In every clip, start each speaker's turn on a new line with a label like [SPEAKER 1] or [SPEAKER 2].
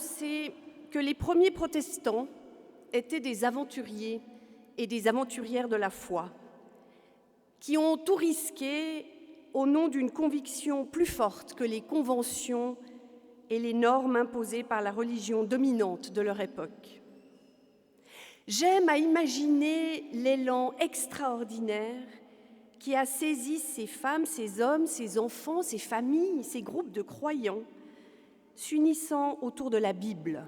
[SPEAKER 1] penser que les premiers protestants étaient des aventuriers et des aventurières de la foi, qui ont tout risqué au nom d'une conviction plus forte que les conventions et les normes imposées par la religion dominante de leur époque. J'aime à imaginer l'élan extraordinaire qui a saisi ces femmes, ces hommes, ces enfants, ces familles, ces groupes de croyants, s'unissant autour de la Bible,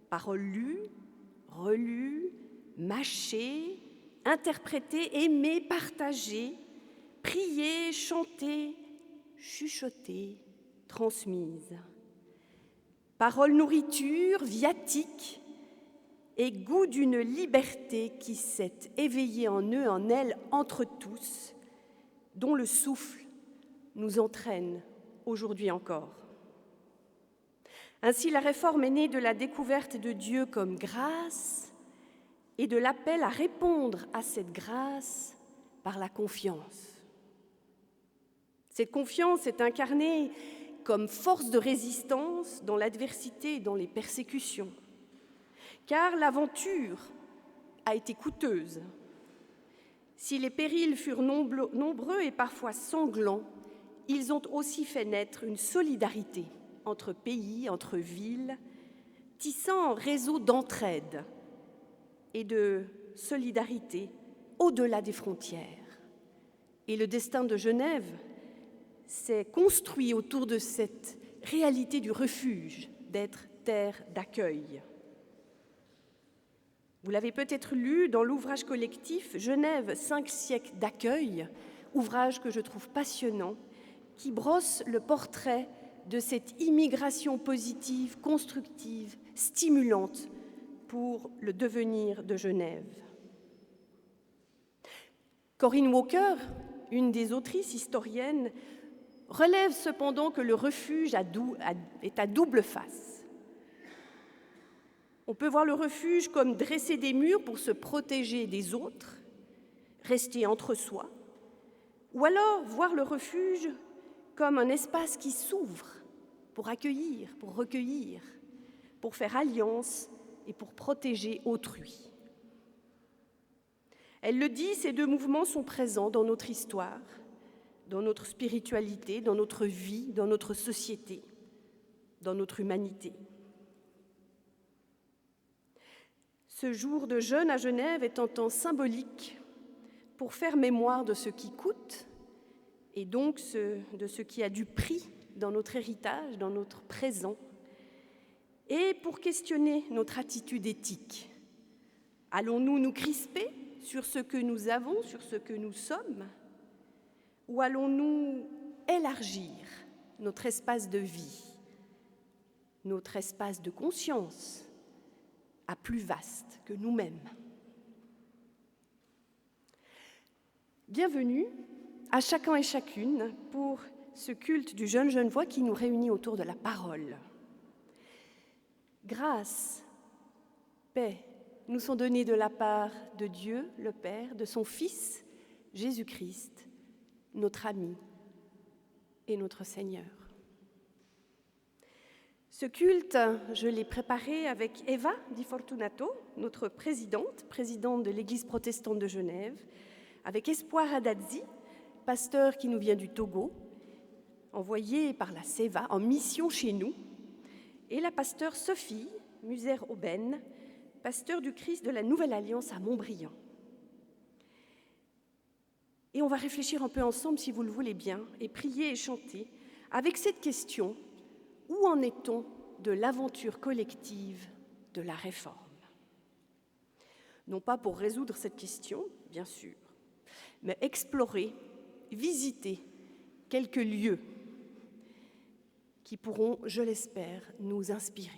[SPEAKER 1] paroles lues, relues, mâchées, interprétées, aimées, partagées, priées, chantées, chuchotées, transmises. Paroles nourriture, viatique et goût d'une liberté qui s'est éveillée en eux, en elles, entre tous, dont le souffle nous entraîne aujourd'hui encore. Ainsi, la Réforme est née de la découverte de Dieu comme grâce et de l'appel à répondre à cette grâce par la confiance. Cette confiance est incarnée comme force de résistance dans l'adversité et dans les persécutions, car l'aventure a été coûteuse. Si les périls furent nombreux et parfois sanglants, ils ont aussi fait naître une solidarité entre pays, entre villes, tissant un réseau d'entraide et de solidarité au-delà des frontières. Et le destin de Genève s'est construit autour de cette réalité du refuge, d'être terre d'accueil. Vous l'avez peut-être lu dans l'ouvrage collectif « Genève, 5 siècles d'accueil », ouvrage que je trouve passionnant, qui brosse le portrait de cette immigration positive, constructive, stimulante pour le devenir de Genève. Corinne Walker, une des autrices historiennes, relève cependant que le refuge est à double face. On peut voir le refuge comme dresser des murs pour se protéger des autres, rester entre soi, ou alors voir le refuge comme un espace qui s'ouvre pour accueillir, pour recueillir, pour faire alliance et pour protéger autrui. Elle le dit, ces deux mouvements sont présents dans notre histoire, dans notre spiritualité, dans notre vie, dans notre société, dans notre humanité. Ce jour de jeûne à Genève est un temps symbolique pour faire mémoire de ce qui coûte et donc de ce qui a du prix dans notre héritage, dans notre présent, et pour questionner notre attitude éthique. Allons-nous nous crisper sur ce que nous avons, sur ce que nous sommes, ou allons-nous élargir notre espace de vie, notre espace de conscience à plus vaste que nous-mêmes? Bienvenue à chacun et chacune pour ce culte du jeune Genevois qui nous réunit autour de la parole. Grâce, paix nous sont données de la part de Dieu, le Père, de son Fils, Jésus-Christ, notre ami et notre Seigneur. Ce culte, je l'ai préparé avec Eva Di Fortunato, notre présidente de l'Église protestante de Genève, avec Espoir Adadzi, pasteur qui nous vient du Togo, envoyé par la SEVA en mission chez nous, et la pasteure Sophie Muser-Aubaine, pasteur du Christ de la Nouvelle Alliance à Montbriand. Et on va réfléchir un peu ensemble, si vous le voulez bien, et prier et chanter avec cette question: où en est-on de l'aventure collective de la Réforme? Non pas pour résoudre cette question, bien sûr, mais explorer, visiter quelques lieux qui pourront, je l'espère, nous inspirer.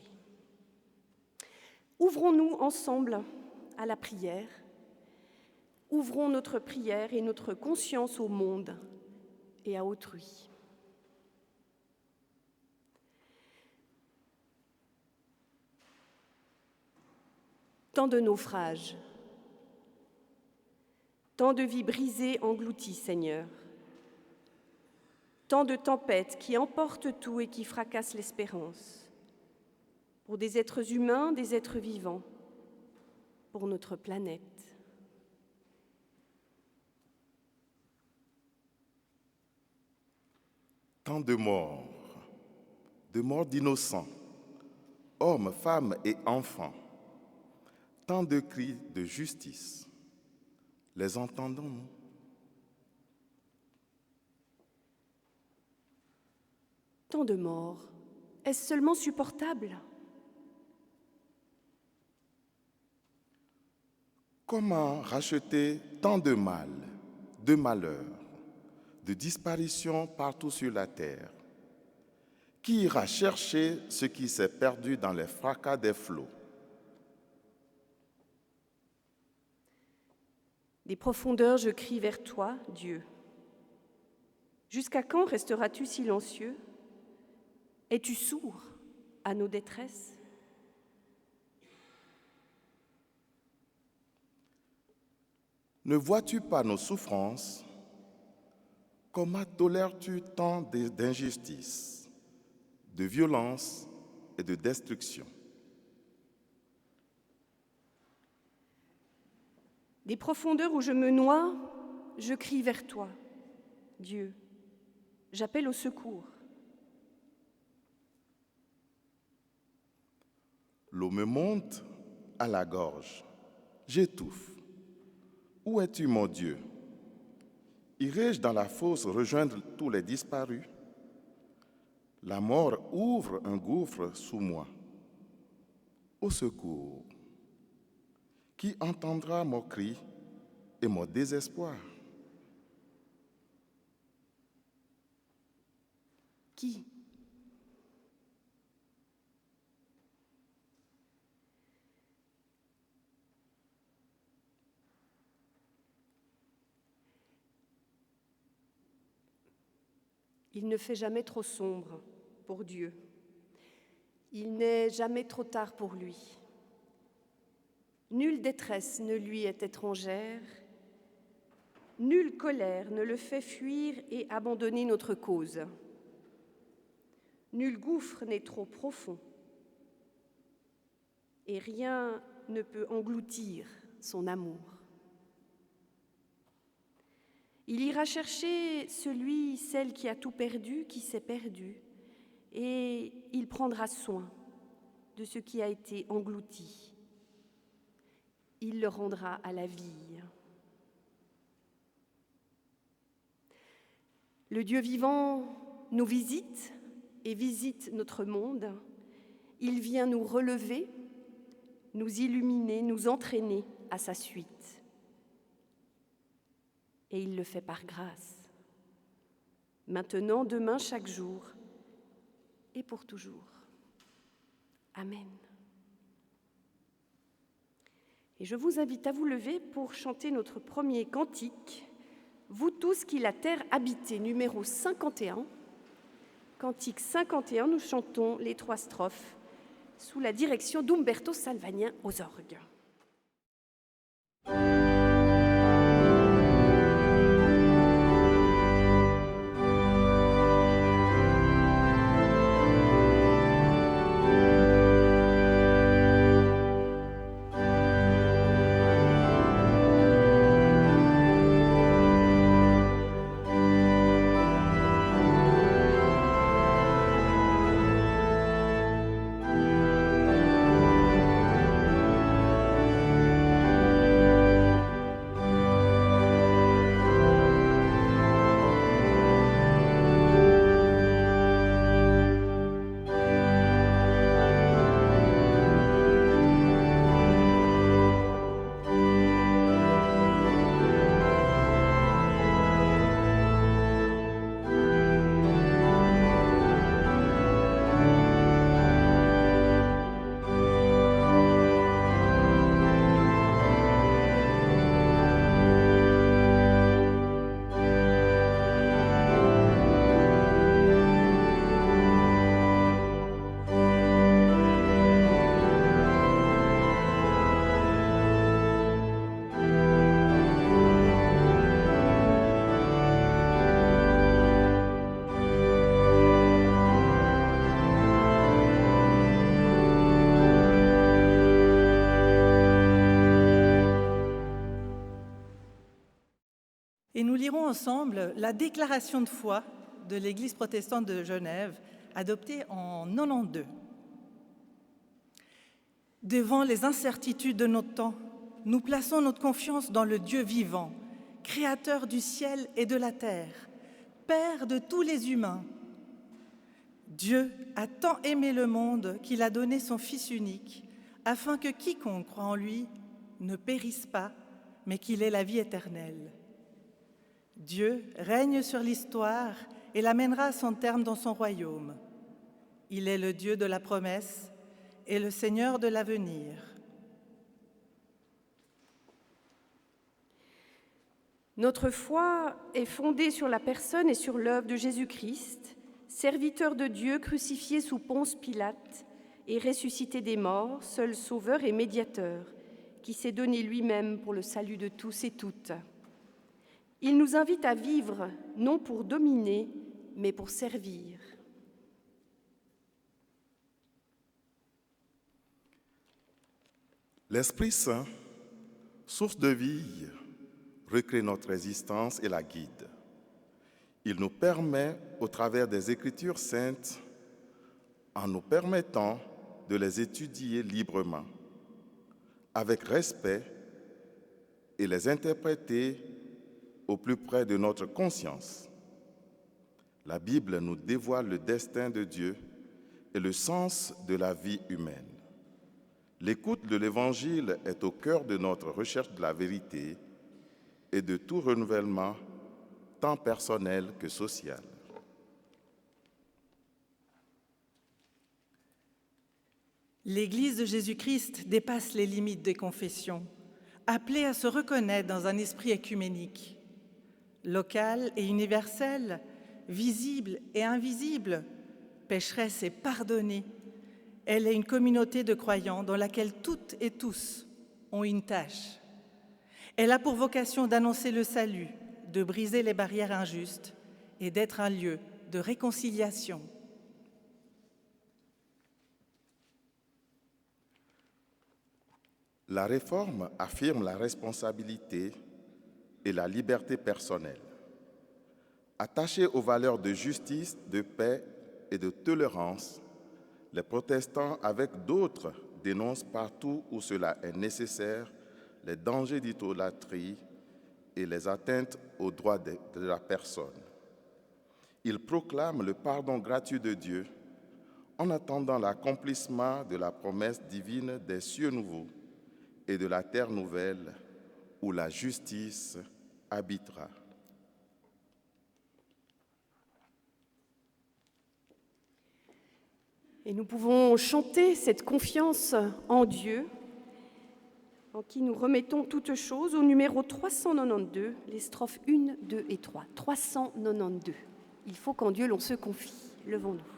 [SPEAKER 1] Ouvrons-nous ensemble à la prière. Ouvrons notre prière et notre conscience au monde et à autrui. Tant de naufrages, tant de vies brisées, englouties, Seigneur, tant de tempêtes qui emportent tout et qui fracassent l'espérance. pour des êtres humains, des êtres vivants, pour notre planète.
[SPEAKER 2] Tant de morts d'innocents, hommes, femmes et enfants, tant de cris de justice. Les entendons-nous?
[SPEAKER 1] Tant de morts, est-ce seulement supportable?
[SPEAKER 2] Comment racheter tant de mal, de malheur, de disparitions partout sur la terre? Qui ira chercher ce qui s'est perdu dans les fracas des flots?
[SPEAKER 1] Des profondeurs, je crie vers toi, Dieu. Jusqu'à quand resteras-tu silencieux? Es-tu sourd à nos détresses?
[SPEAKER 2] Ne vois-tu pas nos souffrances? Comment tolères-tu tant d'injustices, de violence et de destruction?
[SPEAKER 1] Des profondeurs où je me noie, je crie vers toi, Dieu. J'appelle au secours.
[SPEAKER 2] L'eau me monte à la gorge, j'étouffe. Où es-tu, mon Dieu? Irai-je dans la fosse rejoindre tous les disparus? La mort ouvre un gouffre sous moi. Au secours! Qui entendra mon cri et mon désespoir?
[SPEAKER 1] Qui? Il ne fait jamais trop sombre pour Dieu. Il n'est jamais trop tard pour lui. Nulle détresse ne lui est étrangère, nulle colère ne le fait fuir et abandonner notre cause. Nul gouffre n'est trop profond, et rien ne peut engloutir son amour. Il ira chercher celle qui a tout perdu, qui s'est perdu, et il prendra soin de ce qui a été englouti. Il le rendra à la vie. Le Dieu vivant nous visite et visite notre monde. Il vient nous relever, nous illuminer, nous entraîner à sa suite. Et il le fait par grâce. Maintenant, demain, chaque jour, et pour toujours. Amen. Et je vous invite à vous lever pour chanter notre premier cantique, « Vous tous qui la terre habitez », numéro 51. Cantique 51, nous chantons les 3 strophes sous la direction d'Umberto Salvagnin aux orgues.
[SPEAKER 3] Et nous lirons ensemble la déclaration de foi de l'Église protestante de Genève, adoptée en 92. Devant les incertitudes de notre temps, nous plaçons notre confiance dans le Dieu vivant, créateur du ciel et de la terre, Père de tous les humains. Dieu a tant aimé le monde qu'il a donné son Fils unique, afin que quiconque croit en lui ne périsse pas, mais qu'il ait la vie éternelle. Dieu règne sur l'histoire et l'amènera à son terme dans son royaume. Il est le Dieu de la promesse et le Seigneur de l'avenir.
[SPEAKER 1] Notre foi est fondée sur la personne et sur l'œuvre de Jésus-Christ, serviteur de Dieu crucifié sous Ponce Pilate et ressuscité des morts, seul sauveur et médiateur, qui s'est donné lui-même pour le salut de tous et toutes. Il nous invite à vivre non pour dominer, mais pour servir.
[SPEAKER 2] L'Esprit Saint, source de vie, recrée notre existence et la guide. Il nous permet, au travers des Écritures saintes, en nous permettant de les étudier librement, avec respect, et les interpréter au plus près de notre conscience. La Bible nous dévoile le destin de Dieu et le sens de la vie humaine. L'écoute de l'Évangile est au cœur de notre recherche de la vérité et de tout renouvellement, tant personnel que social.
[SPEAKER 3] L'Église de Jésus-Christ dépasse les limites des confessions, appelée à se reconnaître dans un esprit œcuménique. Locale et universelle, visible et invisible, pécheresse et pardonnée, elle est une communauté de croyants dans laquelle toutes et tous ont une tâche. Elle a pour vocation d'annoncer le salut, de briser les barrières injustes et d'être un lieu de réconciliation.
[SPEAKER 2] La réforme affirme la responsabilité et la liberté personnelle. Attachés aux valeurs de justice, de paix et de tolérance, les protestants, avec d'autres, dénoncent partout où cela est nécessaire les dangers d'idolâtrie et les atteintes aux droits de la personne. Ils proclament le pardon gratuit de Dieu en attendant l'accomplissement de la promesse divine des cieux nouveaux et de la terre nouvelle où la justice habitera.
[SPEAKER 1] Et nous pouvons chanter cette confiance en Dieu, en qui nous remettons toutes choses, au numéro 392, les strophes 1, 2 et 3. 392. Il faut qu'en Dieu l'on se confie. Levons-nous.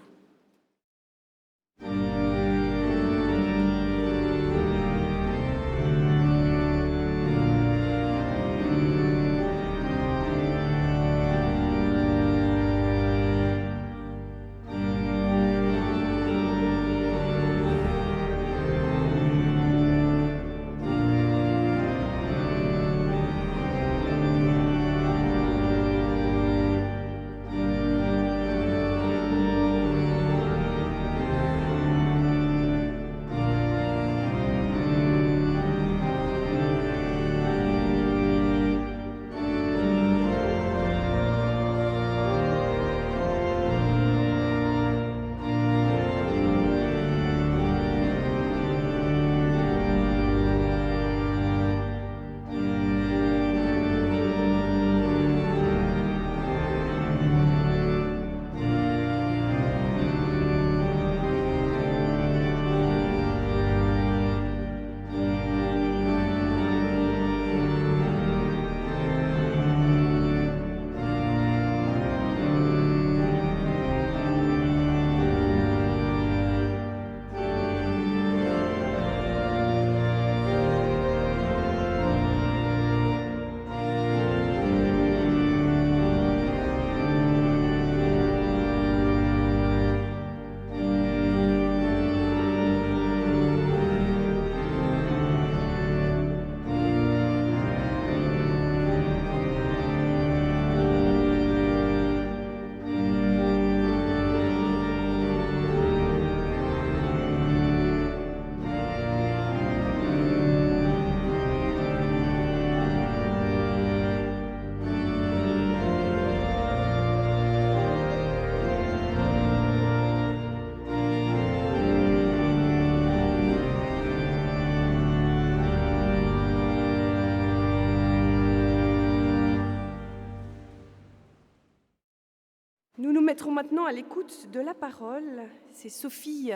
[SPEAKER 1] être maintenant à l'écoute de la parole. C'est Sophie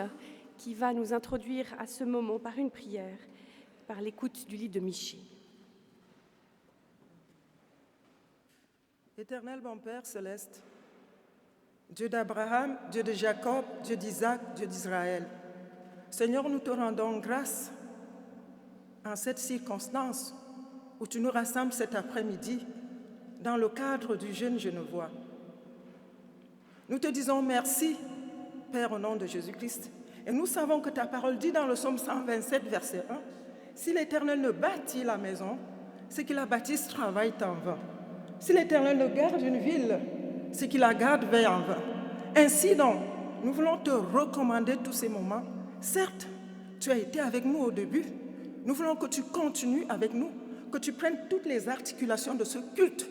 [SPEAKER 1] qui va nous introduire à ce moment par une prière, par l'écoute du livre de Michée.
[SPEAKER 4] Éternel bon Père céleste, Dieu d'Abraham, Dieu de Jacob, Dieu d'Isaac, Dieu d'Israël, Seigneur, nous te rendons grâce en cette circonstance où tu nous rassembles cet après-midi dans le cadre du jeûne genevois. Nous te disons merci, Père, au nom de Jésus-Christ. Et nous savons que ta parole dit dans le psaume 127, verset 1, « Si l'Éternel ne bâtit la maison, ceux qui la bâtissent travaillent en vain. Si l'Éternel ne garde une ville, ceux qui la gardent veillent en vain. » Ainsi donc, nous voulons te recommander tous ces moments. Certes, tu as été avec nous au début. Nous voulons que tu continues avec nous, que tu prennes toutes les articulations de ce culte,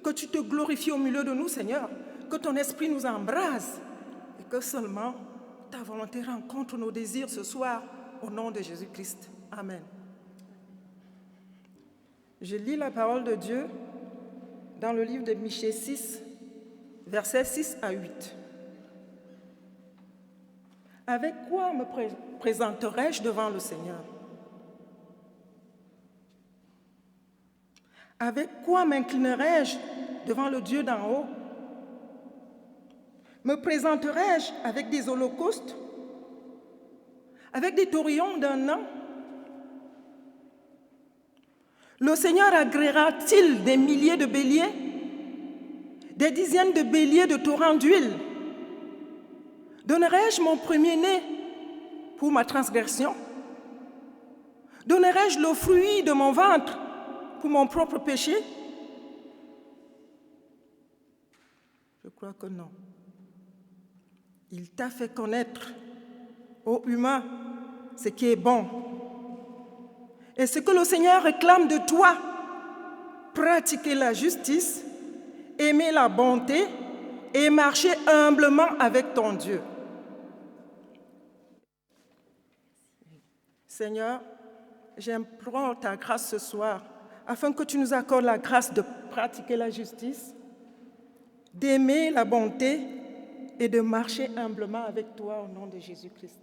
[SPEAKER 4] que tu te glorifies au milieu de nous, Seigneur, que ton esprit nous embrase et que seulement ta volonté rencontre nos désirs ce soir, au nom de Jésus-Christ. Amen. Je lis la parole de Dieu dans le livre de Michée 6, versets 6 à 8. Avec quoi me présenterai-je devant le Seigneur? Avec quoi m'inclinerai-je devant le Dieu d'en haut? Me présenterai-je avec des holocaustes? Avec des taurillons d'un an? Le Seigneur agréera-t-il des milliers de béliers? Des dizaines de béliers de torrents d'huile? Donnerai-je mon premier-né pour ma transgression? Donnerai-je le fruit de mon ventre pour mon propre péché? Je crois que non. Il t'a fait connaître, ô humain, ce qui est bon. Et ce que le Seigneur réclame de toi, pratiquer la justice, aimer la bonté et marcher humblement avec ton Dieu. Seigneur, j'implore ta grâce ce soir, afin que tu nous accordes la grâce de pratiquer la justice, d'aimer la bonté et de marcher humblement avec toi au nom de Jésus-Christ.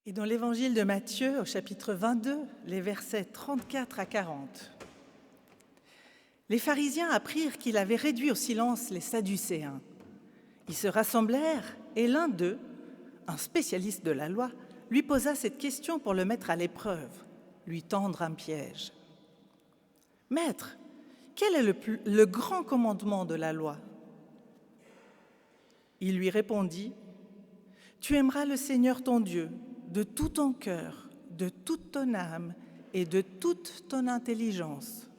[SPEAKER 3] Et dans l'évangile de Matthieu, au chapitre 22, les versets 34 à 40. Les pharisiens apprirent qu'il avait réduit au silence les Sadducéens. Ils se rassemblèrent et l'un d'eux, un spécialiste de la loi, lui posa cette question pour le mettre à l'épreuve, lui tendre un piège. « Maître, quel est le grand commandement de la loi ?» Il lui répondit, « Tu aimeras le Seigneur ton Dieu de tout ton cœur, de toute ton âme et de toute ton intelligence.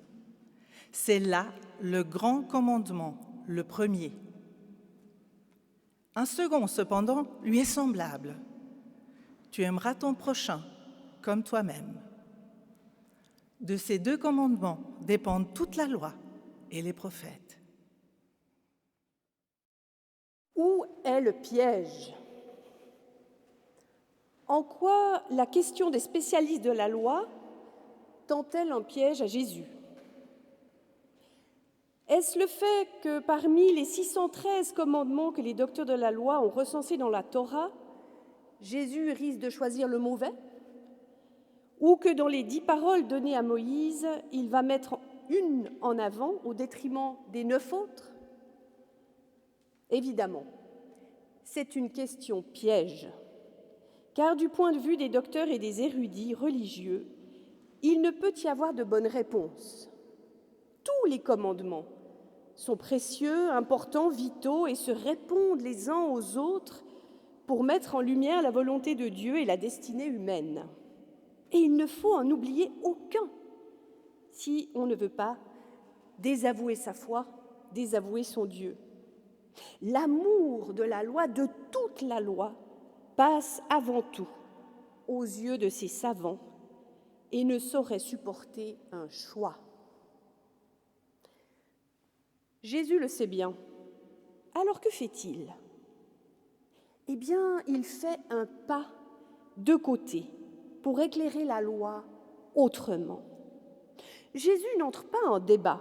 [SPEAKER 3] C'est là le grand commandement, le premier. Un second, cependant, lui est semblable. Tu aimeras ton prochain comme toi-même. De ces deux commandements dépendent toute la loi et les prophètes. »
[SPEAKER 1] Où est le piège ? En quoi la question des spécialistes de la loi tend-elle un piège à Jésus ? Est-ce le fait que parmi les 613 commandements que les docteurs de la loi ont recensés dans la Torah, Jésus risque de choisir le mauvais ? Ou que dans les 10 paroles données à Moïse, il va mettre une en avant au détriment des 9 autres ? Évidemment, c'est une question piège, car du point de vue des docteurs et des érudits religieux, il ne peut y avoir de bonne réponse. Tous les commandements sont précieux, importants, vitaux et se répondent les uns aux autres pour mettre en lumière la volonté de Dieu et la destinée humaine. Et il ne faut en oublier aucun si on ne veut pas désavouer sa foi, désavouer son Dieu. L'amour de la loi, de toute la loi, passe avant tout aux yeux de ces savants et ne saurait supporter un choix. Jésus le sait bien. Alors que fait-il ? Eh bien, il fait un pas de côté pour éclairer la loi autrement. Jésus n'entre pas en débat,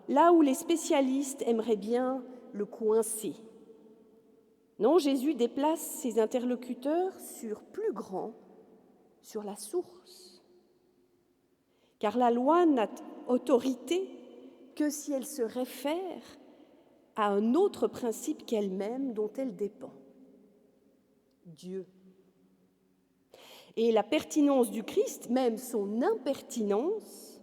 [SPEAKER 1] là où les spécialistes aimeraient bien le coincer. Non, Jésus déplace ses interlocuteurs sur plus grand, sur la source. Car la loi n'a autorité que si elle se réfère à un autre principe qu'elle-même dont elle dépend, Dieu. Et la pertinence du Christ, même son impertinence,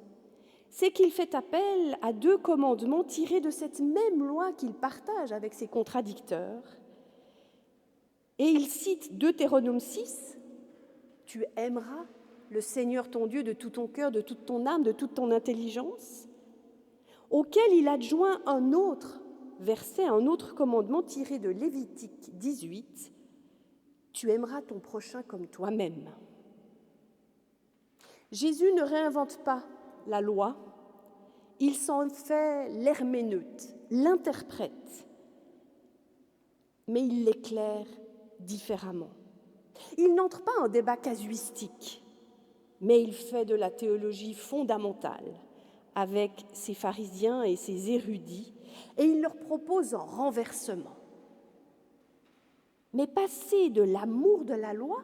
[SPEAKER 1] c'est qu'il fait appel à 2 commandements tirés de cette même loi qu'il partage avec ses contradicteurs. Et il cite Deutéronome 6, « Tu aimeras le Seigneur ton Dieu de tout ton cœur, de toute ton âme, de toute ton intelligence », auquel il adjoint un autre verset, un autre commandement tiré de Lévitique 18, « Tu aimeras ton prochain comme toi-même ». Jésus ne réinvente pas la loi, il s'en fait l'herméneute, l'interprète, mais il l'éclaire différemment. Il n'entre pas en débat casuistique, mais il fait de la théologie fondamentale avec ses pharisiens et ses érudits, et il leur propose un renversement. Mais passer de l'amour de la loi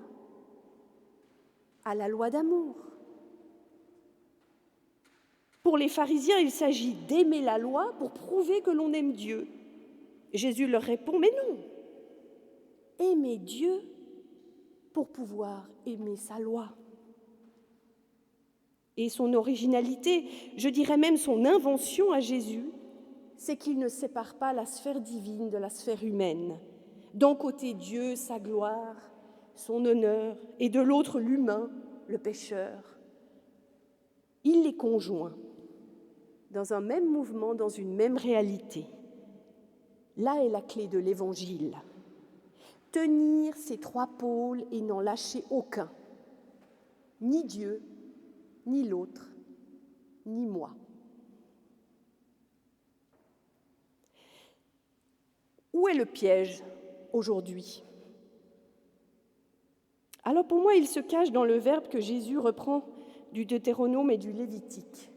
[SPEAKER 1] à la loi d'amour. Pour les pharisiens, il s'agit d'aimer la loi pour prouver que l'on aime Dieu. Jésus leur répond, mais non, aimer Dieu pour pouvoir aimer sa loi. Et son originalité, je dirais même son invention à Jésus, c'est qu'il ne sépare pas la sphère divine de la sphère humaine. D'un côté Dieu, sa gloire, son honneur, et de l'autre l'humain, le pécheur. Il les conjoint dans un même mouvement, dans une même réalité. Là est la clé de l'Évangile. Tenir ces 3 pôles et n'en lâcher aucun. Ni Dieu, ni l'autre, ni moi. Où est le piège aujourd'hui ? Alors pour moi, il se cache dans le verbe que Jésus reprend du Deutéronome et du Lévitique.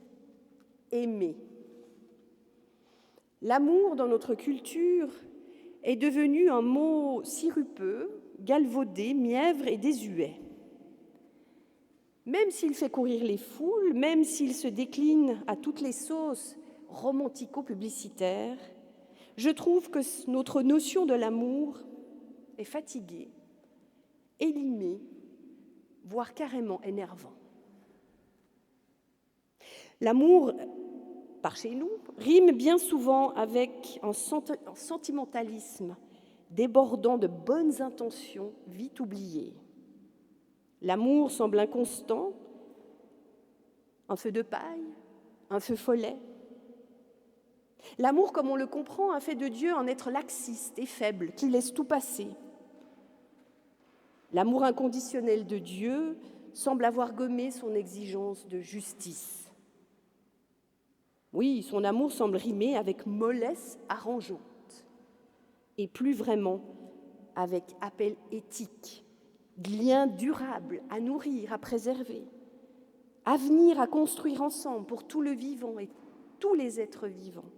[SPEAKER 1] Aimer. L'amour dans notre culture est devenu un mot sirupeux, galvaudé, mièvre et désuet. Même s'il fait courir les foules, même s'il se décline à toutes les sauces romantico-publicitaires, je trouve que notre notion de l'amour est fatiguée, élimée, voire carrément énervant. L'amour, par chez nous, rime bien souvent avec un sentimentalisme débordant de bonnes intentions vite oubliées. L'amour semble inconstant, un feu de paille, un feu follet. L'amour, comme on le comprend, a fait de Dieu un être laxiste et faible, qui laisse tout passer. L'amour inconditionnel de Dieu semble avoir gommé son exigence de justice. Oui, son amour semble rimer avec mollesse arrangeante, et plus vraiment avec appel éthique, lien durable à nourrir, à préserver, avenir à construire ensemble pour tout le vivant et tous les êtres vivants.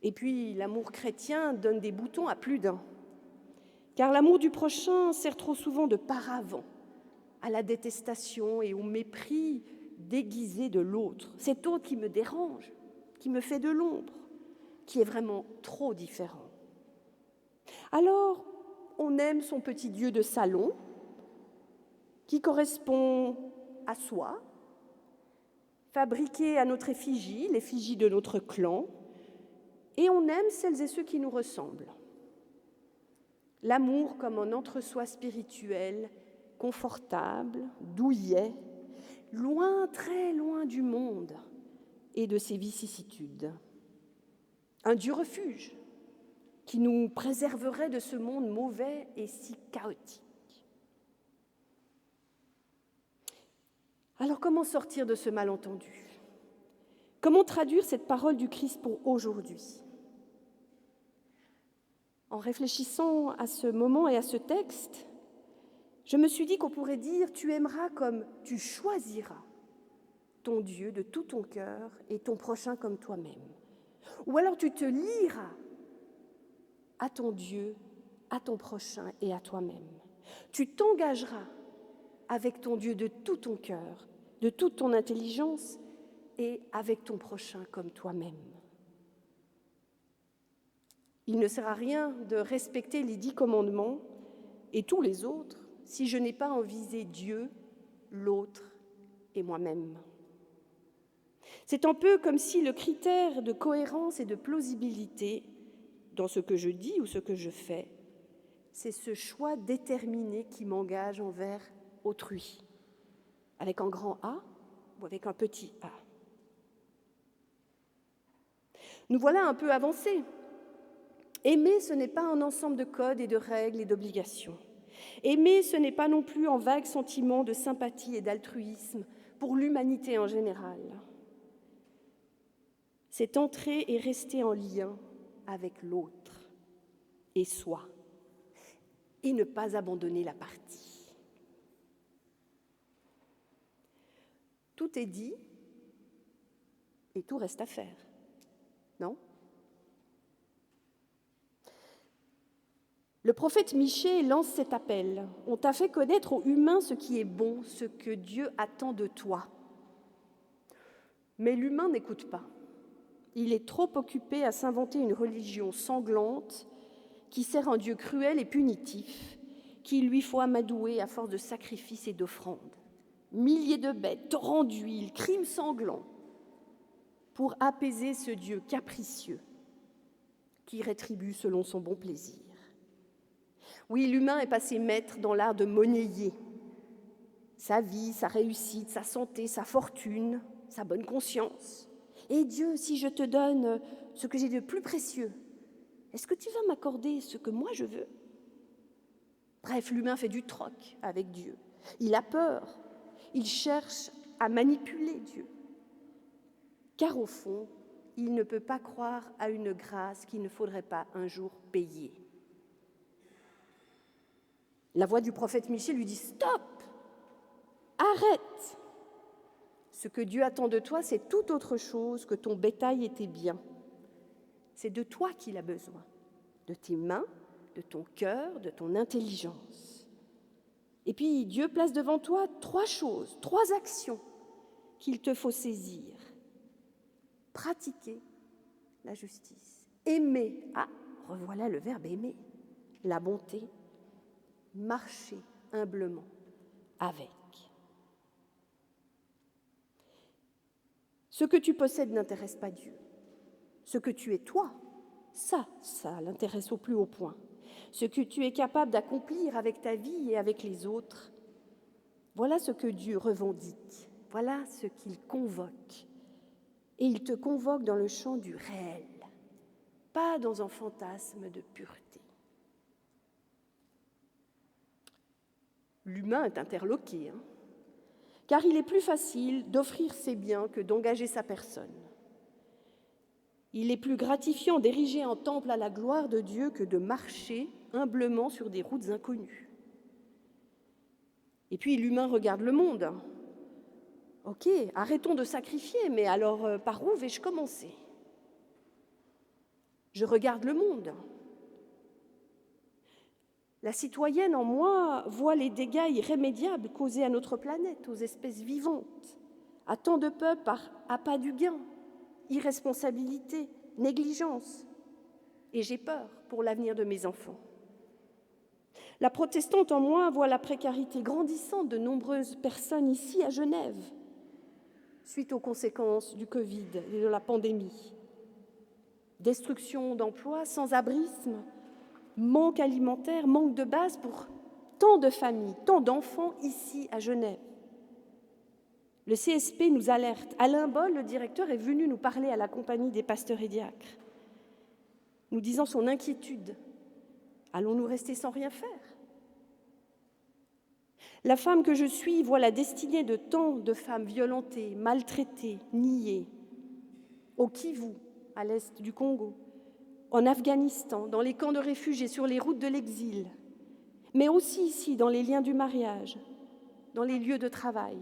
[SPEAKER 1] Et puis, l'amour chrétien donne des boutons à plus d'un, car l'amour du prochain sert trop souvent de paravent à la détestation et au mépris déguisé de l'autre, cet autre qui me dérange, qui me fait de l'ombre, qui est vraiment trop différent. Alors, on aime son petit Dieu de salon, qui correspond à soi, fabriqué à notre effigie, l'effigie de notre clan, et on aime celles et ceux qui nous ressemblent. L'amour comme un entre-soi spirituel, confortable, douillet, loin, très loin du monde et de ses vicissitudes. Un Dieu refuge qui nous préserverait de ce monde mauvais et si chaotique. Alors comment sortir de ce malentendu ? Comment traduire cette parole du Christ pour aujourd'hui ? En réfléchissant à ce moment et à ce texte, je me suis dit qu'on pourrait dire « tu aimeras comme tu choisiras ton Dieu de tout ton cœur et ton prochain comme toi-même ». Ou alors tu te lieras à ton Dieu, à ton prochain et à toi-même. Tu t'engageras avec ton Dieu de tout ton cœur, de toute ton intelligence et avec ton prochain comme toi-même. Il ne sert à rien de respecter les 10 commandements et tous les autres si je n'ai pas en visée Dieu, l'autre et moi-même. C'est un peu comme si le critère de cohérence et de plausibilité dans ce que je dis ou ce que je fais, c'est ce choix déterminé qui m'engage envers autrui, avec un grand A ou avec un petit a. Nous voilà un peu avancés. Aimer, ce n'est pas un ensemble de codes et de règles et d'obligations. Aimer, ce n'est pas non plus un vague sentiment de sympathie et d'altruisme pour l'humanité en général. C'est entrer et rester en lien avec l'autre et soi, et ne pas abandonner la partie. Tout est dit et tout reste à faire, non ? Le prophète Michée lance cet appel. On t'a fait connaître aux humains ce qui est bon, ce que Dieu attend de toi. Mais l'humain n'écoute pas. Il est trop occupé à s'inventer une religion sanglante qui sert un Dieu cruel et punitif, qui lui faut amadouer à force de sacrifices et d'offrandes. Milliers de bêtes, torrents d'huile, crimes sanglants, pour apaiser ce Dieu capricieux qui rétribue selon son bon plaisir. Oui, l'humain est passé maître dans l'art de monnayer sa vie, sa réussite, sa santé, sa fortune, sa bonne conscience. Et Dieu, si je te donne ce que j'ai de plus précieux, est-ce que tu vas m'accorder ce que moi je veux ? Bref, l'humain fait du troc avec Dieu. Il a peur, il cherche à manipuler Dieu. Car au fond, il ne peut pas croire à une grâce qu'il ne faudrait pas un jour payer. La voix du prophète Michée lui dit « Stop ! Arrête ! Ce que Dieu attend de toi, c'est tout autre chose que ton bétail et tes biens. C'est de toi qu'il a besoin, de tes mains, de ton cœur, de ton intelligence. Et puis Dieu place devant toi 3 choses, 3 actions qu'il te faut saisir. Pratiquer la justice, aimer, revoilà le verbe aimer, la bonté, marcher humblement avec. Ce que tu possèdes n'intéresse pas Dieu. Ce que tu es toi, ça l'intéresse au plus haut point. Ce que tu es capable d'accomplir avec ta vie et avec les autres, voilà ce que Dieu revendique, voilà ce qu'il convoque. Et il te convoque dans le champ du réel, pas dans un fantasme de pureté. L'humain est interloqué, car il est plus facile d'offrir ses biens que d'engager sa personne. Il est plus gratifiant d'ériger un temple à la gloire de Dieu que de marcher humblement sur des routes inconnues. Et puis l'humain regarde le monde. Ok, arrêtons de sacrifier, mais alors par où vais-je commencer ? Je regarde le monde. La citoyenne en moi voit les dégâts irrémédiables causés à notre planète, aux espèces vivantes, à tant de peuples par appât du gain, irresponsabilité, négligence. Et j'ai peur pour l'avenir de mes enfants. La protestante en moi voit la précarité grandissante de nombreuses personnes ici à Genève, suite aux conséquences du Covid et de la pandémie. Destruction d'emplois, sans-abrisme, manque alimentaire, manque de base pour tant de familles, tant d'enfants ici à Genève. Le CSP nous alerte. Alain Boll, le directeur, est venu nous parler à la compagnie des pasteurs et diacres, nous disant son inquiétude. Allons-nous rester sans rien faire ? La femme que je suis voit la destinée de tant de femmes violentées, maltraitées, niées, au Kivu, à l'est du Congo, en Afghanistan, dans les camps de réfugiés, sur les routes de l'exil, mais aussi ici, dans les liens du mariage, dans les lieux de travail.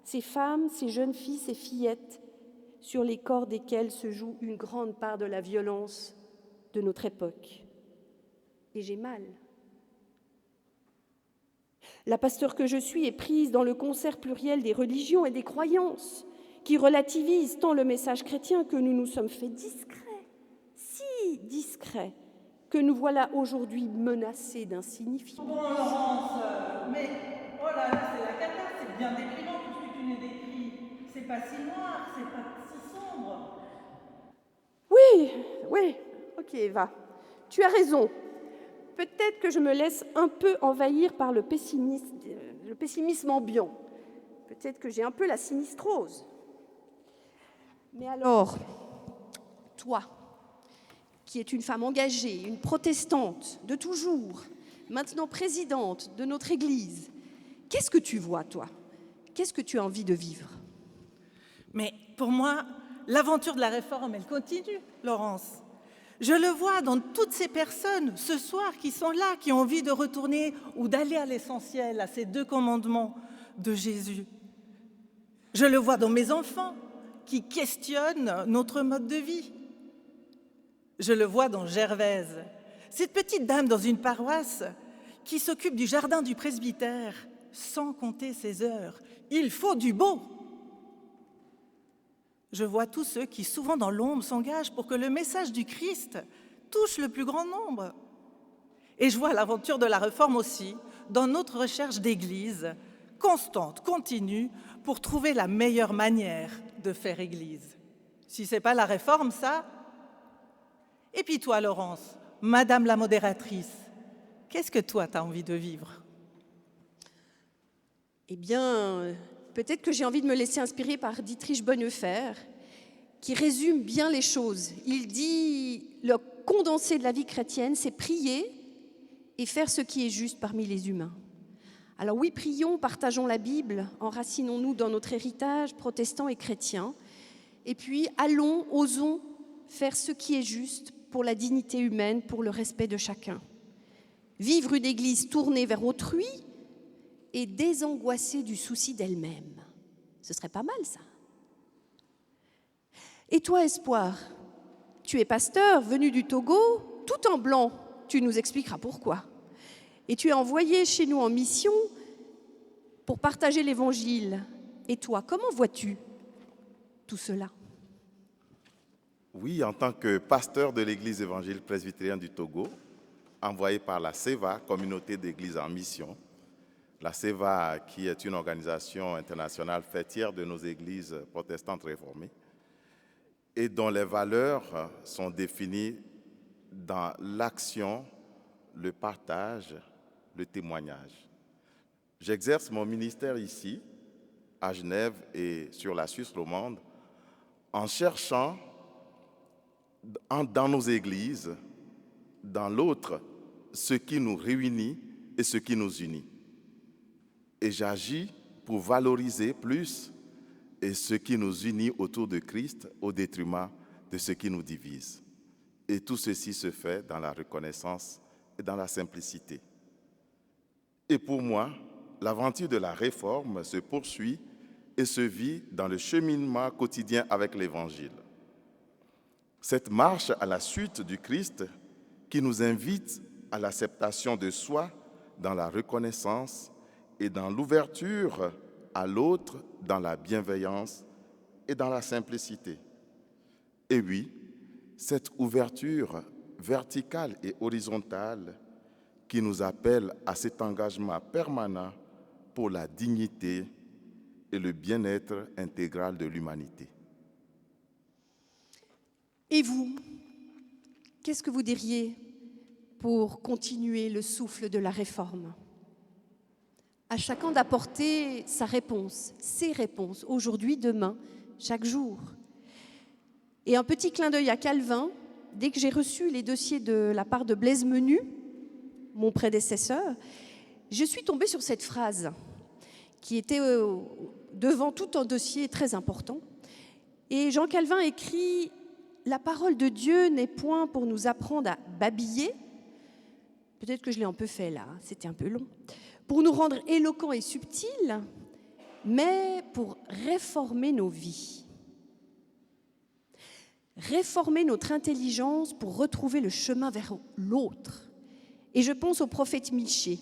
[SPEAKER 1] Ces femmes, ces jeunes filles, ces fillettes, sur les corps desquelles se joue une grande part de la violence de notre époque. Et j'ai mal. La pasteur que je suis est prise dans le concert pluriel des religions et des croyances qui relativisent tant le message chrétien que nous nous sommes fait discrets, si discrets, que nous voilà aujourd'hui menacés d'insignifiants.
[SPEAKER 3] Bon, Laurence, mais oh là là, c'est la cata, c'est bien déprimant tout ce que tu nous décris. C'est pas si noir, c'est pas si sombre.
[SPEAKER 1] Oui, ok Eva, tu as raison. Peut-être que je me laisse un peu envahir par le pessimisme ambiant. Peut-être que j'ai un peu la sinistrose. Mais alors, toi, qui es une femme engagée, une protestante de toujours, maintenant présidente de notre Église, qu'est-ce que tu vois, toi ? Qu'est-ce que tu as envie de vivre ?
[SPEAKER 3] Mais pour moi, l'aventure de la réforme, elle continue, Laurence. Je le vois dans toutes ces personnes, ce soir, qui sont là, qui ont envie de retourner ou d'aller à l'essentiel, à ces 2 commandements de Jésus. Je le vois dans mes enfants, qui questionnent notre mode de vie. Je le vois dans Gervaise, cette petite dame dans une paroisse qui s'occupe du jardin du presbytère, sans compter ses heures. Il faut du beau. Je vois tous ceux qui, souvent dans l'ombre, s'engagent pour que le message du Christ touche le plus grand nombre. Et je vois l'aventure de la réforme aussi, dans notre recherche d'église, constante, continue, pour trouver la meilleure manière de faire église. Si ce n'est pas la réforme, ça. Et puis toi, Laurence, Madame la modératrice, qu'est-ce que toi, tu as envie de vivre ?
[SPEAKER 1] Eh bien, peut-être que j'ai envie de me laisser inspirer par Dietrich Bonhoeffer, qui résume bien les choses. Il dit, le condensé de la vie chrétienne, c'est prier et faire ce qui est juste parmi les humains. Alors oui, prions, partageons la Bible, enracinons-nous dans notre héritage protestant et chrétien, et puis allons, osons faire ce qui est juste pour la dignité humaine, pour le respect de chacun. Vivre une Église tournée vers autrui et désangoissée du souci d'elle-même. Ce serait pas mal, ça. Et toi, Espoir, tu es pasteur, venu du Togo, tout en blanc. Tu nous expliqueras pourquoi. Et tu es envoyé chez nous en mission pour partager l'Évangile. Et toi, comment vois-tu tout cela?
[SPEAKER 2] Oui, en tant que pasteur de l'Église évangélique presbytérienne du Togo, envoyé par la CEVA, Communauté d'églises en mission, la CEVA qui est une organisation internationale fêtière de nos églises protestantes réformées et dont les valeurs sont définies dans l'action, le partage, le témoignage. J'exerce mon ministère ici, à Genève et sur la Suisse romande, en cherchant dans nos églises, dans l'autre, ce qui nous réunit et ce qui nous unit. Et j'agis pour valoriser plus et ce qui nous unit autour de Christ au détriment de ce qui nous divise. Et tout ceci se fait dans la reconnaissance et dans la simplicité. Et pour moi, l'aventure de la réforme se poursuit et se vit dans le cheminement quotidien avec l'Évangile. Cette marche à la suite du Christ qui nous invite à l'acceptation de soi dans la reconnaissance et dans l'ouverture à l'autre dans la bienveillance et dans la simplicité. Et oui, cette ouverture verticale et horizontale qui nous appelle à cet engagement permanent pour la dignité et le bien-être intégral de l'humanité.
[SPEAKER 1] Et vous, qu'est-ce que vous diriez pour continuer le souffle de la réforme? À chacun d'apporter sa réponse, ses réponses, aujourd'hui, demain, chaque jour. Et un petit clin d'œil à Calvin, dès que j'ai reçu les dossiers de la part de Blaise Menu, mon prédécesseur, je suis tombée sur cette phrase qui était devant tout un dossier très important. Et Jean Calvin écrit « La parole de Dieu n'est point pour nous apprendre à babiller », peut-être que je l'ai un peu fait là, c'était un peu long, pour nous rendre éloquents et subtils, mais pour réformer nos vies. Réformer notre intelligence pour retrouver le chemin vers l'autre. Et je pense au prophète Michée.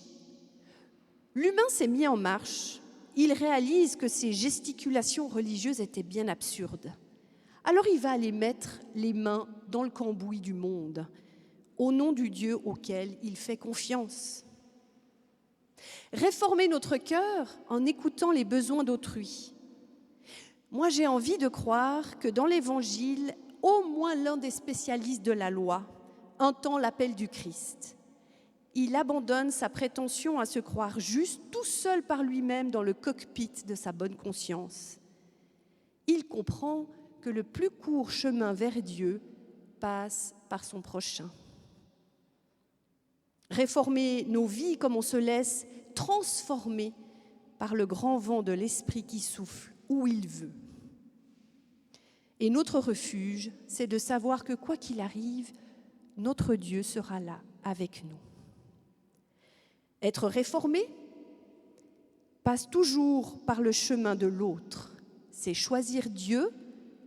[SPEAKER 1] L'humain s'est mis en marche. Il réalise que ses gesticulations religieuses étaient bien absurdes. Alors il va aller mettre les mains dans le cambouis du monde, au nom du Dieu auquel il fait confiance. Réformer notre cœur en écoutant les besoins d'autrui. Moi, j'ai envie de croire que dans l'Évangile, au moins l'un des spécialistes de la loi entend l'appel du Christ. Il abandonne sa prétention à se croire juste tout seul par lui-même dans le cockpit de sa bonne conscience. Il comprend que le plus court chemin vers Dieu passe par son prochain. Réformer nos vies comme on se laisse transformer par le grand vent de l'Esprit qui souffle où il veut. Et notre refuge, c'est de savoir que quoi qu'il arrive, notre Dieu sera là avec nous. Être réformé passe toujours par le chemin de l'autre. C'est choisir Dieu,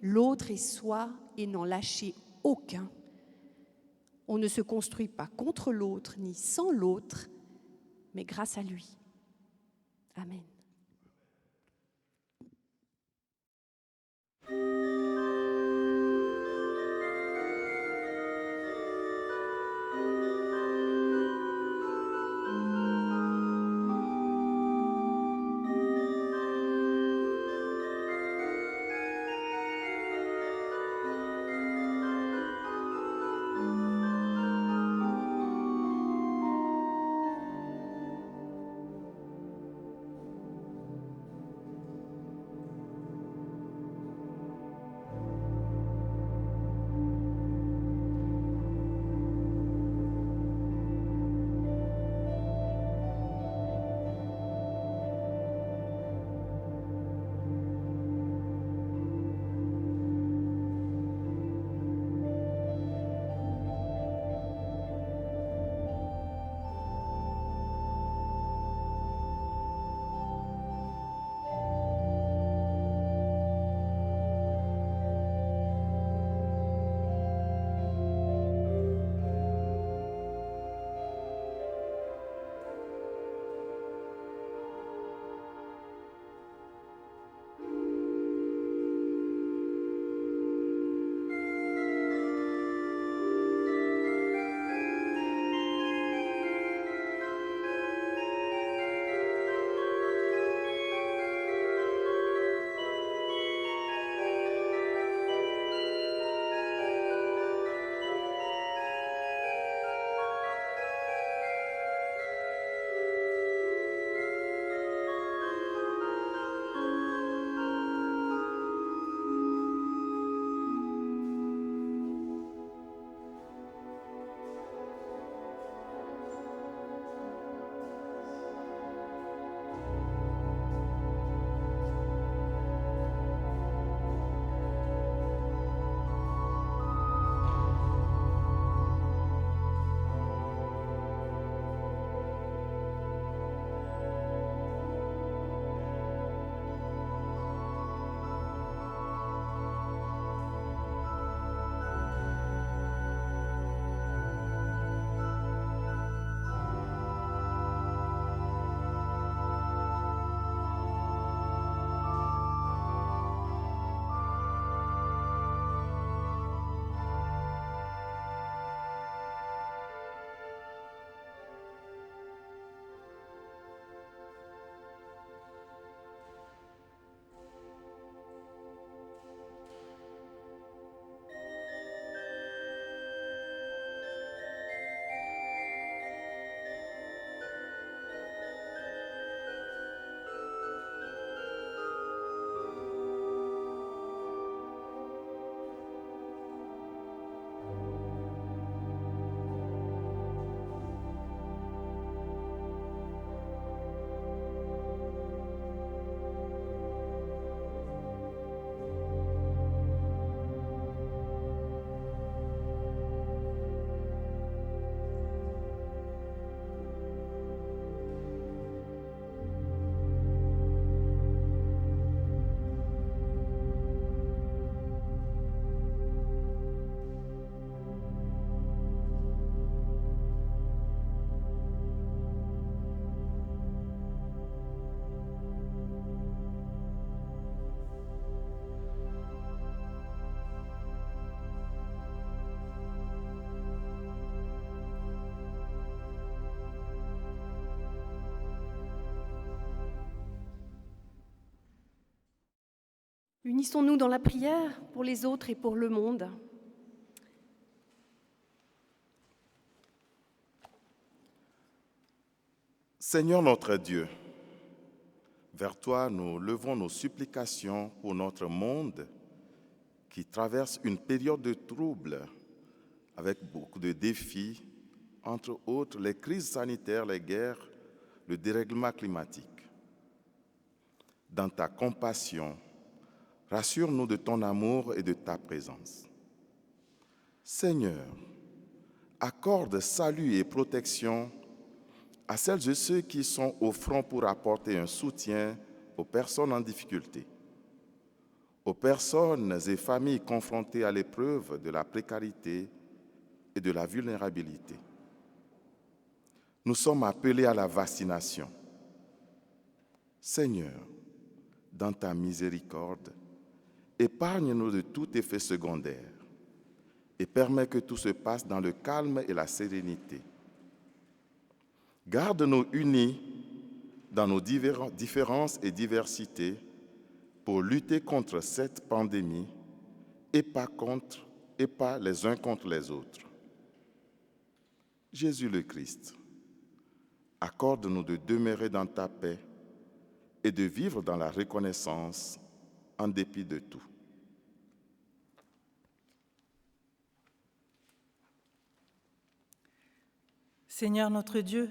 [SPEAKER 1] l'autre et soi, et n'en lâcher aucun. On ne se construit pas contre l'autre, ni sans l'autre, mais grâce à lui. Amen. Unissons-nous dans la prière pour les autres et pour le monde.
[SPEAKER 2] Seigneur notre Dieu, vers toi nous levons nos supplications pour notre monde qui traverse une période de troubles avec beaucoup de défis, entre autres les crises sanitaires, les guerres, le dérèglement climatique. Dans ta compassion, rassure-nous de ton amour et de ta présence. Seigneur, accorde salut et protection à celles et ceux qui sont au front pour apporter un soutien aux personnes en difficulté, aux personnes et familles confrontées à l'épreuve de la précarité et de la vulnérabilité. Nous sommes appelés à la vaccination. Seigneur, dans ta miséricorde, épargne-nous de tout effet secondaire et permets que tout se passe dans le calme et la sérénité. Garde-nous unis dans nos différences et diversités pour lutter contre cette pandémie et pas les uns contre les autres. Jésus le Christ, accorde-nous de demeurer dans ta paix et de vivre dans la reconnaissance en dépit de tout.
[SPEAKER 3] Seigneur notre Dieu,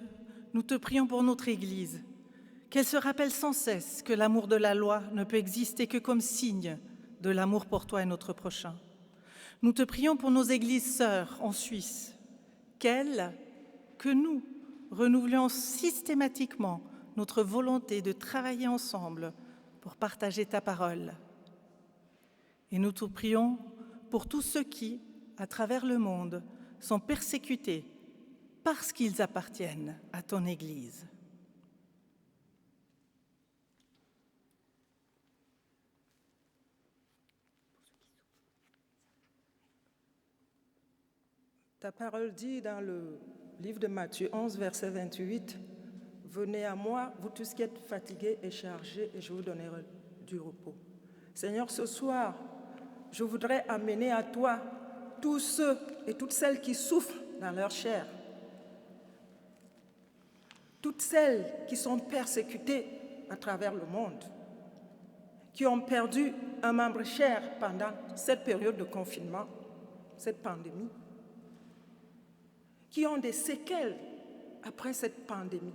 [SPEAKER 3] nous te prions pour notre Église, qu'elle se rappelle sans cesse que l'amour de la loi ne peut exister que comme signe de l'amour pour toi et notre prochain. Nous te prions pour nos églises sœurs en Suisse, que nous renouvelons systématiquement notre volonté de travailler ensemble pour partager ta parole. Et nous te prions pour tous ceux qui, à travers le monde, sont persécutés parce qu'ils appartiennent à ton Église.
[SPEAKER 4] Ta parole dit dans le livre de Matthieu 11, verset 28, « Venez à moi, vous tous qui êtes fatigués et chargés, et je vous donnerai du repos. » Seigneur, ce soir, je voudrais amener à toi tous ceux et toutes celles qui souffrent dans leur chair, toutes celles qui sont persécutées à travers le monde, qui ont perdu un membre cher pendant cette période de confinement, cette pandémie, qui ont des séquelles après cette pandémie.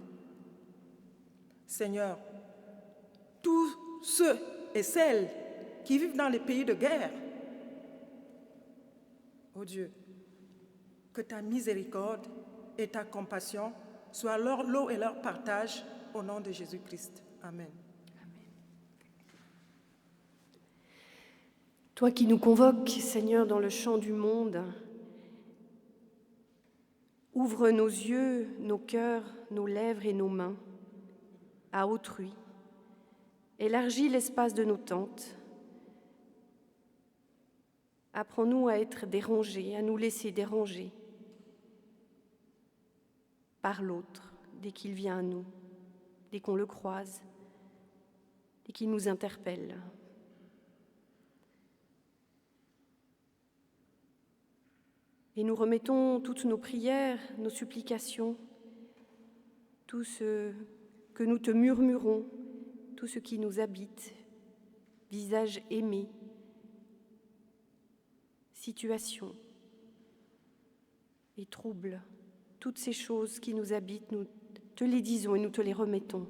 [SPEAKER 4] Seigneur, tous ceux et celles qui vivent dans les pays de guerre, oh Dieu, que ta miséricorde et ta compassion soient leur lot et leur partage au nom de Jésus-Christ. Amen.
[SPEAKER 1] Toi qui nous convoques, Seigneur, dans le champ du monde, ouvre nos yeux, nos cœurs, nos lèvres et nos mains à autrui. Élargis l'espace de nos tentes. Apprends-nous à être dérangés, à nous laisser déranger par l'autre dès qu'il vient à nous, dès qu'on le croise, dès qu'il nous interpelle. Et nous remettons toutes nos prières, nos supplications, tout ce que nous te murmurons, tout ce qui nous habite, visage aimé, situation et troubles, toutes ces choses qui nous habitent, nous te les disons et nous te les remettons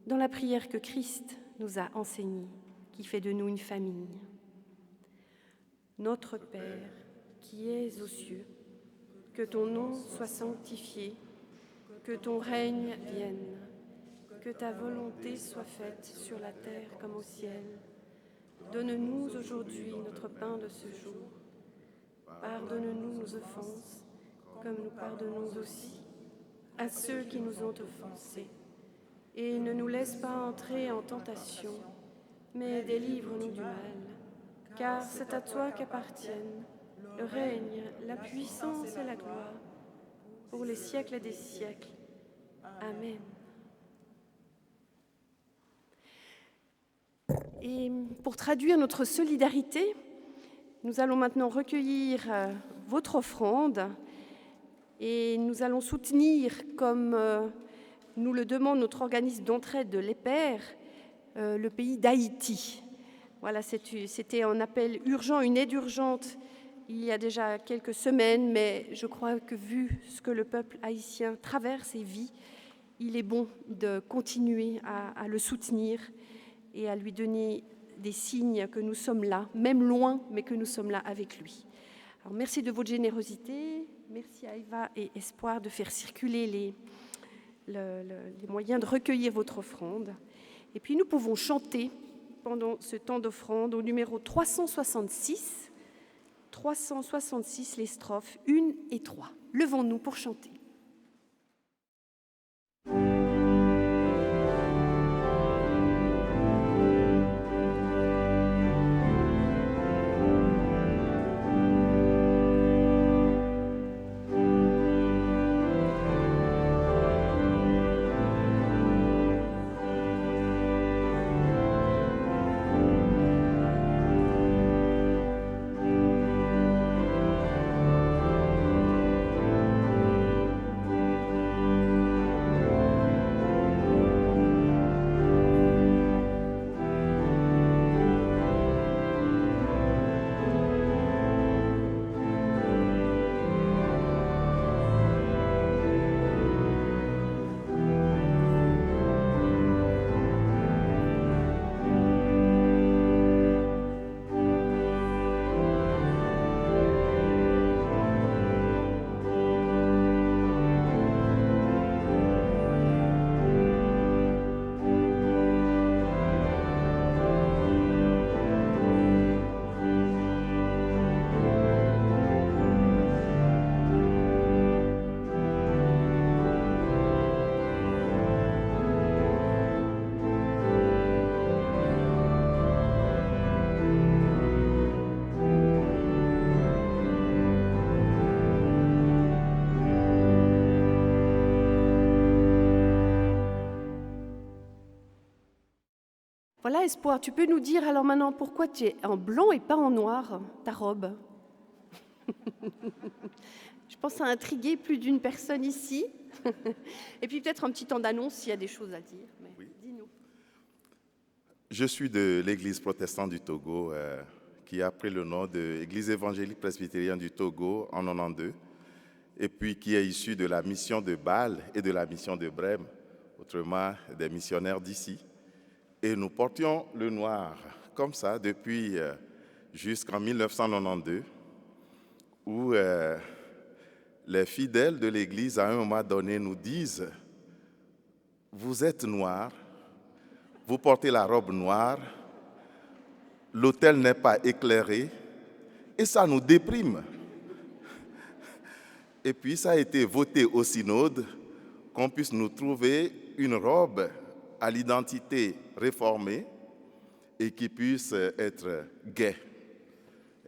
[SPEAKER 1] dans la prière que Christ nous a enseignée, qui fait de nous une famille. Notre Père, qui es aux cieux, que ton nom soit sanctifié, que ton règne vienne, que ta volonté soit faite sur la terre comme au ciel. Donne-nous aujourd'hui notre pain de ce jour. Pardonne-nous nos offenses, comme nous pardonnons aussi à ceux qui nous ont offensés. Et ne nous laisse pas entrer en tentation, mais délivre-nous du mal, car c'est à toi qu'appartiennent le règne, la puissance et la gloire, pour les siècles des siècles. Amen. Et pour traduire notre solidarité, nous allons maintenant recueillir votre offrande et nous allons soutenir, comme nous le demande notre organisme d'entraide de l'EPER, le pays d'Haïti. Voilà, c'était un appel urgent, une aide urgente il y a déjà quelques semaines, mais je crois que vu ce que le peuple haïtien traverse et vit, il est bon de continuer à le soutenir et à lui donner des signes que nous sommes là, même loin, mais que nous sommes là avec lui. Alors, merci de votre générosité, merci à Eva et Espoir de faire circuler les moyens de recueillir votre offrande. Et puis nous pouvons chanter pendant ce temps d'offrande au numéro 366, les strophes 1 et 3. Levons-nous pour chanter. Voilà, Espoir, tu peux nous dire alors maintenant pourquoi tu es en blanc et pas en noir, ta robe? Je pense que ça a intrigué plus d'une personne ici. Et puis peut-être un petit temps d'annonce s'il y a des choses à dire. Mais oui. Dis-nous.
[SPEAKER 2] Je suis de l'Église protestante du Togo, qui a pris le nom de l'Église évangélique presbytérienne du Togo en 92, et puis qui est issue de la mission de Bâle et de la mission de Brême, autrement des missionnaires d'ici. Et nous portions le noir comme ça depuis jusqu'en 1992, où les fidèles de l'Église, à un moment donné, nous disent « Vous êtes noirs, vous portez la robe noire, l'autel n'est pas éclairé, et ça nous déprime. » Et puis ça a été voté au synode qu'on puisse nous trouver une robe à l'identité réformée et qui puisse être gai.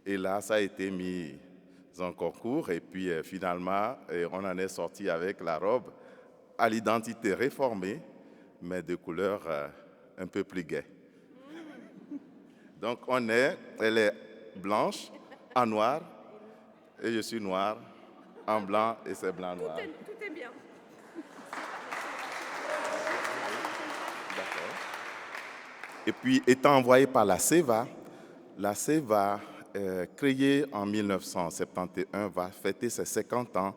[SPEAKER 2] Et là, ça a été mis en concours et puis finalement, on en est sorti avec la robe à l'identité réformée, mais de couleur un peu plus gai. Donc elle est blanche en noir et je suis noir en blanc et c'est blanc-noir.
[SPEAKER 1] Tout est bien.
[SPEAKER 2] Et puis, étant envoyé par la CEVA, créée en 1971, va fêter ses 50 ans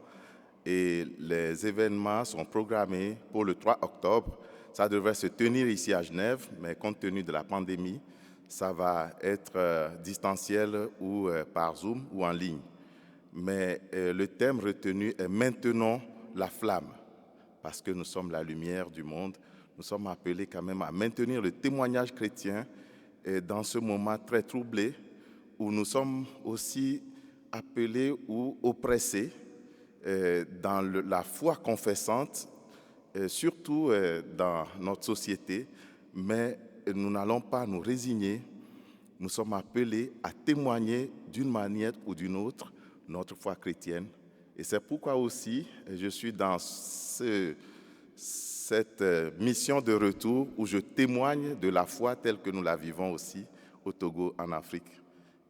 [SPEAKER 2] et les événements sont programmés pour le 3 octobre. Ça devrait se tenir ici à Genève, mais compte tenu de la pandémie, ça va être distanciel ou par Zoom ou en ligne. Mais le thème retenu est « Maintenons la flamme » parce que nous sommes la lumière du monde. Nous sommes appelés quand même à maintenir le témoignage chrétien dans ce moment très troublé où nous sommes aussi appelés ou oppressés dans la foi confessante, surtout dans notre société, mais nous n'allons pas nous résigner. Nous sommes appelés à témoigner d'une manière ou d'une autre notre foi chrétienne. Et c'est pourquoi aussi je suis dans cette cette mission de retour où je témoigne de la foi telle que nous la vivons aussi au Togo, en Afrique,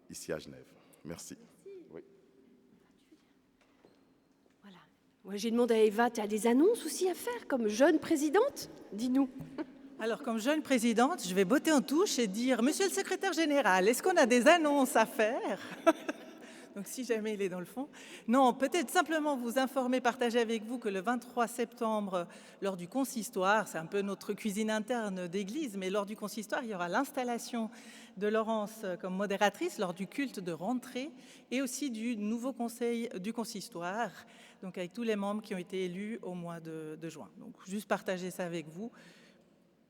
[SPEAKER 2] ici à Genève. Merci. Oui.
[SPEAKER 1] Voilà. Moi, j'ai demandé à Eva, tu as des annonces aussi à faire comme jeune présidente? Dis-nous.
[SPEAKER 3] Alors, comme jeune présidente, je vais botter en touche et dire « Monsieur le secrétaire général, est-ce qu'on a des annonces à faire ?» Donc, si jamais il est dans le fond. Non, peut-être simplement vous informer, partager avec vous que le 23 septembre, lors du consistoire, c'est un peu notre cuisine interne d'église, mais lors du consistoire, il y aura l'installation de Laurence comme modératrice lors du culte de rentrée et aussi du nouveau conseil du consistoire, donc avec tous les membres qui ont été élus au mois de juin. Donc, juste partager ça avec vous.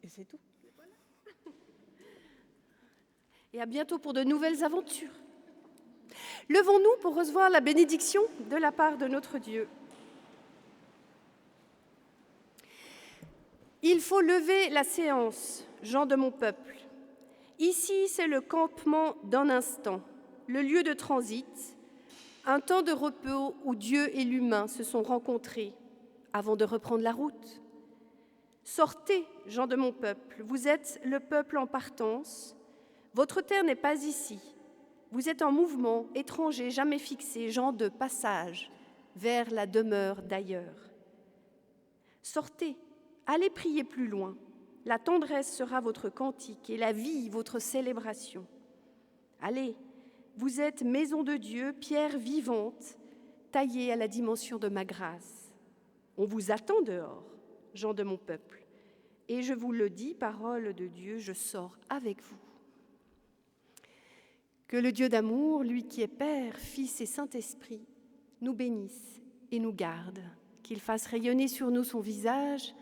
[SPEAKER 3] Et c'est tout.
[SPEAKER 1] Et à bientôt pour de nouvelles aventures. Levons-nous pour recevoir la bénédiction de la part de notre Dieu. Il faut lever la séance, gens de mon peuple. Ici, c'est le campement d'un instant, le lieu de transit, un temps de repos où Dieu et l'humain se sont rencontrés avant de reprendre la route. Sortez, gens de mon peuple, vous êtes le peuple en partance. Votre terre n'est pas ici. Vous êtes en mouvement, étrangers, jamais fixés, gens de passage vers la demeure d'ailleurs. Sortez, allez prier plus loin. La tendresse sera votre cantique et la vie votre célébration. Allez, vous êtes maison de Dieu, pierre vivante, taillée à la dimension de ma grâce. On vous attend dehors, gens de mon peuple. Et je vous le dis, parole de Dieu, je sors avec vous. Que le Dieu d'amour, lui qui est Père, Fils et Saint-Esprit, nous bénisse et nous garde, qu'il fasse rayonner sur nous son visage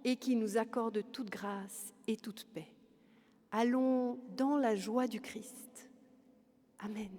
[SPEAKER 1] et qu'il nous accorde toute grâce et toute paix. Allons dans la joie du Christ. Amen.